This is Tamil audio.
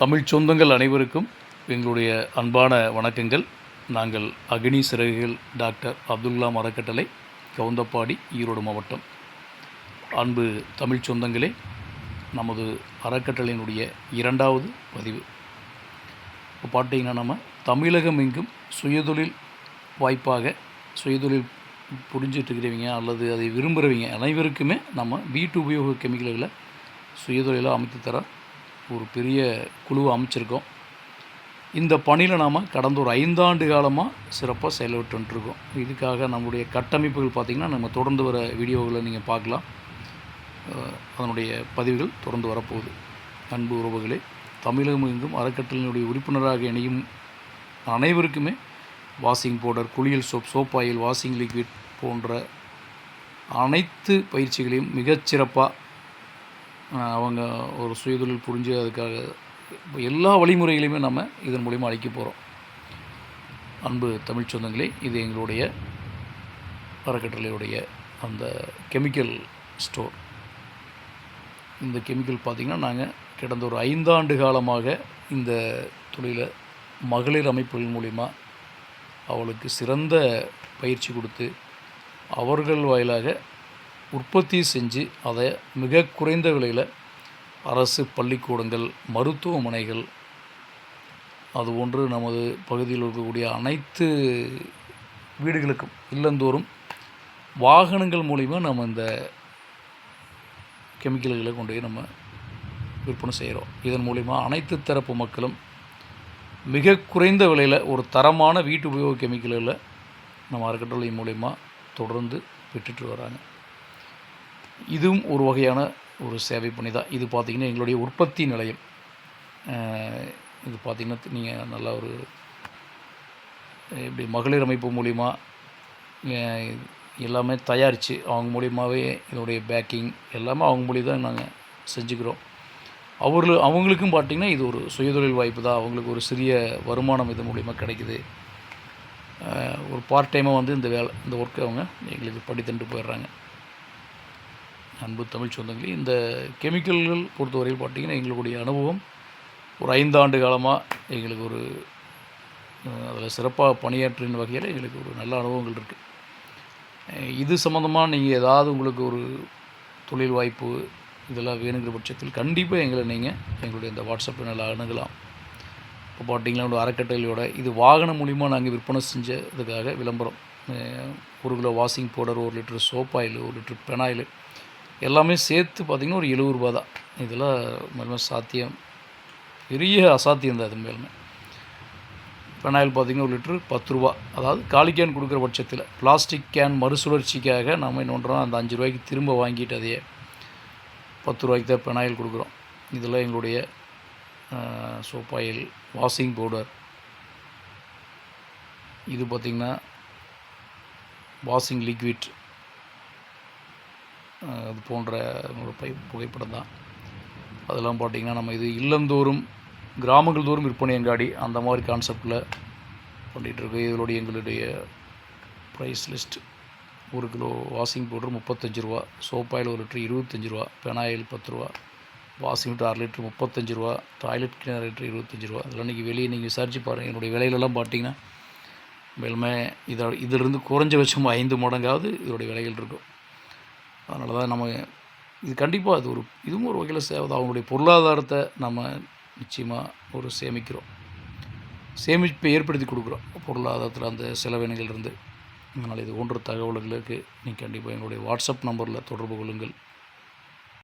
தமிழ் சொந்தங்கள் அனைவருக்கும் எங்களுடைய அன்பான வணக்கங்கள். நாங்கள் அக்னி சிறகுகள் டாக்டர் அப்துல் கலாம் அறக்கட்டளை, கவுந்தப்பாடி, ஈரோடு மாவட்டம். அன்பு தமிழ் சொந்தங்களே, நமது அறக்கட்டளையினுடைய 2வது பதிவு. இப்போ பார்த்தீங்கன்னா, நம்ம தமிழகம் எங்கும் சுயதொழில் வாய்ப்பாக சுயதொழில் புரிஞ்சிட்டு இருக்கிறவங்க அல்லது அதை விரும்புகிறவங்க அனைவருக்குமே நம்ம வீட்டு உபயோக கெமிக்கல்களை சுயதொழிலாக அமைத்து தர ஒரு பெரிய குழுவை அமைச்சிருக்கோம். இந்த பணியில் நாம் கடந்த ஒரு 5 ஆண்டு காலமாக சிறப்பாக செயல்பட்டுருக்கோம். இதுக்காக நம்முடைய கட்டமைப்புகள் பார்த்திங்கன்னா, நம்ம தொடர்ந்து வர வீடியோகளை நீங்கள் பார்க்கலாம். அதனுடைய பதிவுகள் தொடர்ந்து வரப்போகுது. அன்பு உறவுகளே, தமிழகம் எங்கும் அறக்கட்டளையினுடைய உறுப்பினராக இணையும் அனைவருக்குமே வாஷிங் பவுடர், குளியல் soap, soap oil, washing liquid போன்ற அனைத்து பயிற்சிகளையும் மிகச்சிறப்பாக அவங்க ஒரு சுயதொழில் புரிஞ்சு அதுக்காக எல்லா வழிமுறைகளையுமே நம்ம இதன் மூலிமா அளிக்க போகிறோம். அன்பு தமிழ் சொந்தங்களே, இது எங்களுடைய அறக்கட்டளையுடைய அந்த கெமிக்கல் ஸ்டோர். இந்த கெமிக்கல் பார்த்திங்கன்னா, நாங்கள் கடந்த ஒரு 5 ஆண்டு காலமாக இந்த தொழிலை மகளிர் அமைப்புகள் மூலிமா அவளுக்கு சிறந்த பயிற்சி கொடுத்து அவர்கள் வாயிலாக உற்பத்தி செஞ்சு அதை மிக குறைந்த விலையில் அரசு பள்ளிக்கூடங்கள், மருத்துவமனைகள், அதுபோன்று நமது பகுதியில் இருக்கக்கூடிய அனைத்து வீடுகளுக்கும் இல்லந்தோறும் வாகனங்கள் மூலிமா நம்ம இந்த கெமிக்கல்களை கொண்டு போய் நம்ம விற்பனை செய்கிறோம். இதன் மூலிமா அனைத்து தரப்பு மக்களும் மிக குறைந்த விலையில் ஒரு தரமான வீட்டு உபயோக கெமிக்கல்களை நம்ம அறக்கட்டளை மூலிமா தொடர்ந்து பெற்றுட்டு வராங்க. இதுவும் ஒரு வகையான ஒரு சேவை பணி தான். இது பார்த்திங்கன்னா எங்களுடைய உற்பத்தி நிலையம். இது பார்த்திங்கன்னா, நீங்கள் நல்லா ஒரு இப்படி மகளிர் அமைப்பு மூலிமா எல்லாமே தயாரித்து அவங்க மூலியமாகவே இதனுடைய பேக்கிங் எல்லாமே அவங்க மூலியம் தான் நாங்கள் செஞ்சுக்கிறோம். அவங்களுக்கும் பார்த்திங்கன்னா இது ஒரு சுயதொழில் வாய்ப்பு தான். அவங்களுக்கு ஒரு சிறிய வருமானம் இது மூலிமா கிடைக்குது. ஒரு பார்ட் டைமாக வந்து இந்த ஒர்க்கை அவங்க எங்களுக்கு படி தந்துட்டு போயிடுறாங்க. அன்பு தமிழ் சொந்தங்களே, இந்த கெமிக்கல்கள் பொறுத்தவரையில் பார்த்திங்கன்னா எங்களுடைய அனுபவம் ஒரு 5 ஆண்டு காலமாக எங்களுக்கு ஒரு அதில் சிறப்பாக பணியாற்றின வகையில் எங்களுக்கு ஒரு நல்ல அனுபவங்கள் இருக்குது. இது சம்மந்தமாக நீங்கள் ஏதாவது உங்களுக்கு ஒரு தொழில் வாய்ப்பு இதெல்லாம் வேணுங்கிற பட்சத்தில் கண்டிப்பாக எங்களை நீங்கள் எங்களுடைய இந்த வாட்ஸ்அப்பில் நல்லா அணுகலாம். இப்போ பார்த்திங்கன்னா, ஒரு அறக்கட்டளையோட இது வாகனம் மூலிமா நாங்கள் விற்பனை செஞ்சதுக்காக விளம்பரம். 1 kilo washing powder, 1 litre soap oil, 1 litre phenyl எல்லாமே சேர்த்து பார்த்திங்கன்னா ஒரு 70 ரூபா தான். இதெல்லாம் மேலுமே சாத்தியம், பெரிய அசாத்தியம் தான். இது மேலுமே பெனாயில் பார்த்திங்கன்னா 1 லிட்டரு 10 ரூபா. அதாவது காலி கேன் கொடுக்குற பட்சத்தில் பிளாஸ்டிக் கேன் மறுசுழற்சிக்காக நம்ம என்ன பண்ணுறோம், அந்த 5 ரூபாய்க்கு திரும்ப வாங்கிட்டு அதையே 10 ரூபாய்க்கு தான் பெனாயில் கொடுக்குறோம். இதெல்லாம் எங்களுடைய சோப் ஆயில், வாஷிங் பவுடர், இது பார்த்திங்கன்னா வாஷிங் லிக்விட், அது போன்ற புகைப்படம் தான். அதெல்லாம் பார்த்திங்கன்னா நம்ம இது இல்லந்தோறும் கிராமங்கள் தோறும் விற்பனை அங்காடி அந்த மாதிரி கான்செப்டில் பண்ணிகிட்ருக்கு. இதனுடைய எங்களுடைய price list: 1 kilo washing powder 35 ரூபா, சோப் ஆயில் 1 லிட்டர் 25 ரூபா, பெனாயில் 10 ரூபா, வாஷிங் லிட்டர் 1/2 லிட்டர் 35 ரூபா, டாய்லெட் கிளீனர் லிட்டர் 25 ரூபா. அதெல்லாம் இன்றைக்கி வெளியே நீங்கள் விசாரித்து பாருங்கள். என்னுடைய விலைகளெல்லாம் பார்த்திங்கன்னா மேலுமே இதிலிருந்து குறைஞ்சபட்சம் 5 மடங்காவது இதோடைய விலைகள் இருக்கும். அதனால தான் நம்ம இது கண்டிப்பாக அது இதுவும் ஒரு வகையில் சேவை தான். அவங்களுடைய பொருளாதாரத்தை நம்ம நிச்சயமாக ஒரு சேமிப்பை ஏற்படுத்தி கொடுக்குறோம் பொருளாதாரத்தில் அந்த செலவினங்கள்லேருந்து. அதனால் இது போன்ற தகவல்களுக்கு நீங்கள் கண்டிப்பாக எங்களுடைய வாட்ஸ்அப் நம்பரில் தொடர்பு கொள்ளுங்கள்.